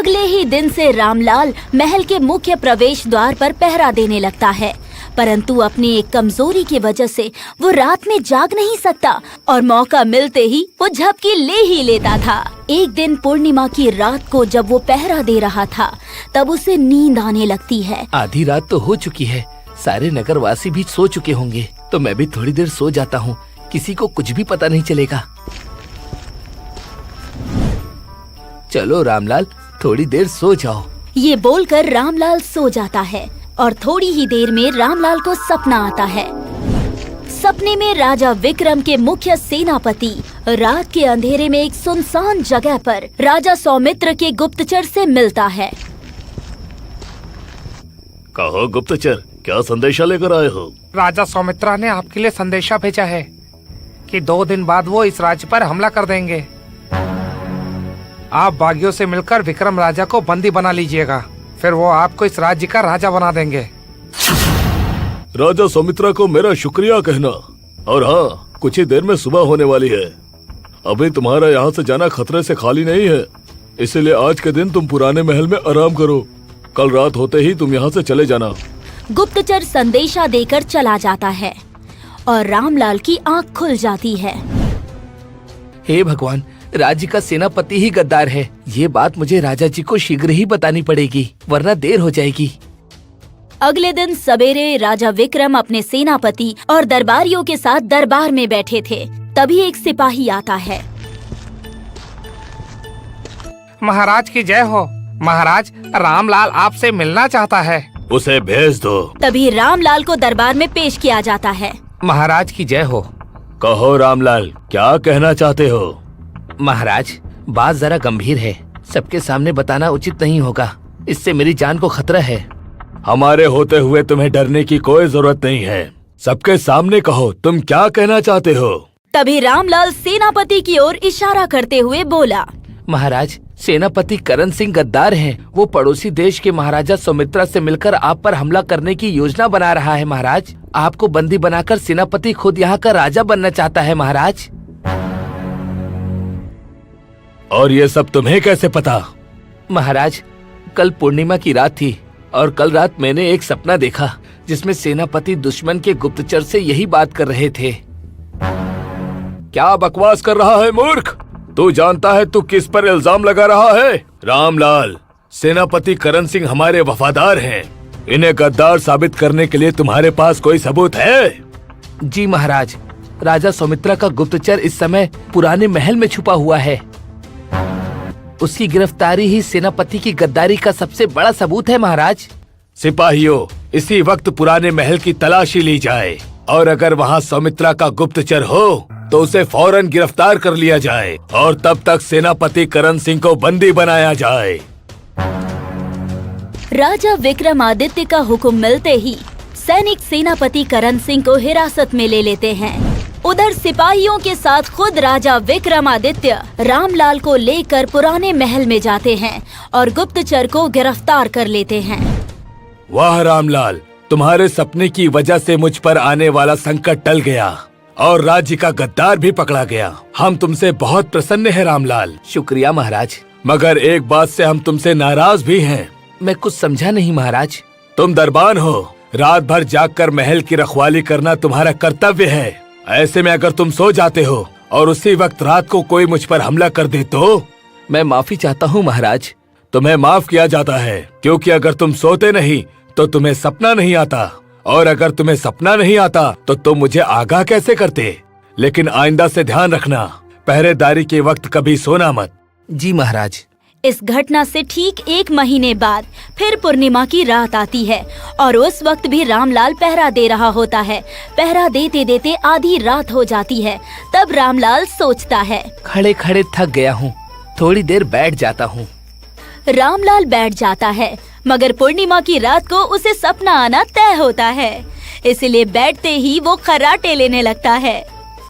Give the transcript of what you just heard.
अगले ही दिन से रामलाल महल के मुख्य प्रवेश द्वार पर पहरा देने लगता है, परंतु अपनी एक कमजोरी की वजह से वो रात में जाग नहीं सकता और मौका मिलते ही वो झपकी ले ही लेता था। एक दिन पूर्णिमा की रात को जब वो पहरा दे रहा था, तब उसे नींद आने लगती है। आधी रात तो हो चुकी है, सारे नगरवासी भी सो चुके होंगे, तो मैं भी थोड़ी देर सो जाता हूँ, किसी को कुछ भी पता नहीं चलेगा। चलो रामलाल, थोड़ी देर सो जाओ। ये बोलकर रामलाल सो जाता है और थोड़ी ही देर में रामलाल को सपना आता है। सपने में राजा विक्रम के मुख्य सेनापति रात के अंधेरे में एक सुनसान जगह पर राजा सौमित्र के गुप्तचर से मिलता है। कहो गुप्तचर, क्या संदेशा लेकर आए हो? राजा सौमित्रा ने आपके लिए संदेशा भेजा है कि 2 दिन बाद वो इस राज्य पर हमला कर देंगे। आप बागियों से मिलकर विक्रम राजा को बंदी बना लीजिएगा, फिर वो आपको इस राज्य का राजा बना देंगे। राजा सौमित्रा को मेरा शुक्रिया कहना। और हाँ, कुछ ही देर में सुबह होने वाली है। अभी तुम्हारा यहाँ से जाना खतरे से खाली नहीं है, इसीलिए आज के दिन तुम पुराने महल में आराम करो। कल रात होते ही तुम यहाँ से चले जाना। गुप्तचर संदेशा देकर चला जाता है और रामलाल की आँख खुल जाती है। हे भगवान, राज्य का सेनापति ही गद्दार है। ये बात मुझे राजा जी को शीघ्र ही बतानी पड़ेगी, वरना देर हो जाएगी। अगले दिन सवेरे राजा विक्रम अपने सेनापति और दरबारियों के साथ दरबार में बैठे थे। तभी एक सिपाही आता है। महाराज की जय हो। महाराज, रामलाल आपसे मिलना चाहता है। उसे भेज दो। तभी रामलाल को दरबार में पेश किया जाता है। महाराज की जय हो। कहो रामलाल, क्या कहना चाहते हो? महाराज, बात जरा गंभीर है, सबके सामने बताना उचित नहीं होगा, इससे मेरी जान को खतरा है। हमारे होते हुए तुम्हें डरने की कोई जरूरत नहीं है, सबके सामने कहो तुम क्या कहना चाहते हो। तभी रामलाल सेनापति की ओर इशारा करते हुए बोला। महाराज, सेनापति करण सिंह गद्दार हैं। वो पड़ोसी देश के महाराजा सौमित्रा से मिलकर आप पर हमला करने की योजना बना रहा है। महाराज, आपको बंदी बनाकर सेनापति खुद यहाँ का राजा बनना चाहता है। महाराज, और ये सब तुम्हें कैसे पता? महाराज, कल पूर्णिमा की रात थी और कल रात मैंने एक सपना देखा जिसमें सेनापति दुश्मन के गुप्तचर से यही बात कर रहे थे। क्या बकवास कर रहा है मूर्ख? तू जानता है तू किस पर इल्जाम लगा रहा है? रामलाल, सेनापति करण सिंह हमारे वफादार हैं। इन्हें गद्दार साबित करने के लिए तुम्हारे पास कोई सबूत है? जी महाराज, राजा सौमित्रा का गुप्तचर इस समय पुराने महल में छुपा हुआ है। उसकी गिरफ्तारी ही सेनापति की गद्दारी का सबसे बड़ा सबूत है। महाराज, सिपाहियों, इसी वक्त पुराने महल की तलाशी ली जाए और अगर वहाँ सौमित्रा का गुप्तचर हो तो उसे फौरन गिरफ्तार कर लिया जाए और तब तक सेनापति करण सिंह को बंदी बनाया जाए। राजा विक्रमादित्य का हुक्म मिलते ही सैनिक सेनापति करण सिंह को हिरासत में ले लेते हैं। उधर सिपाहियों के साथ खुद राजा विक्रमादित्य रामलाल को लेकर पुराने महल में जाते हैं और गुप्तचर को गिरफ्तार कर लेते हैं। वाह रामलाल, तुम्हारे सपने की वजह से मुझ पर आने वाला संकट टल गया और राज्य का गद्दार भी पकड़ा गया। हम तुमसे बहुत प्रसन्न हैं रामलाल। शुक्रिया महाराज। मगर एक बात से हम तुमसे नाराज भी हैं। मैं कुछ समझा नहीं महाराज। तुम दरबान हो, रात भर जागकर महल की रखवाली करना तुम्हारा कर्तव्य है। ऐसे में अगर तुम सो जाते हो और उसी वक्त रात को कोई मुझ पर हमला कर दे तो? मैं माफी चाहता हूँ महाराज। तुम्हें माफ किया जाता है क्योंकि अगर तुम सोते नहीं तो तुम्हें सपना नहीं आता, और अगर तुम्हें सपना नहीं आता तो तुम मुझे आगाह कैसे करते? लेकिन आइंदा से ध्यान रखना, पहरेदारी के वक्त कभी सोना मत। जी महाराज। इस घटना से ठीक 1 महीने बाद फिर पूर्णिमा की रात आती है और उस वक्त भी रामलाल पहरा दे रहा होता है। पहरा देते देते आधी रात हो जाती है। तब रामलाल सोचता है, खड़े खड़े थक गया हूँ, थोड़ी देर बैठ जाता हूँ। रामलाल बैठ जाता है, मगर पूर्णिमा की रात को उसे सपना आना तय होता है, इसलिए बैठते ही वो खर्राटे लेने लगता है।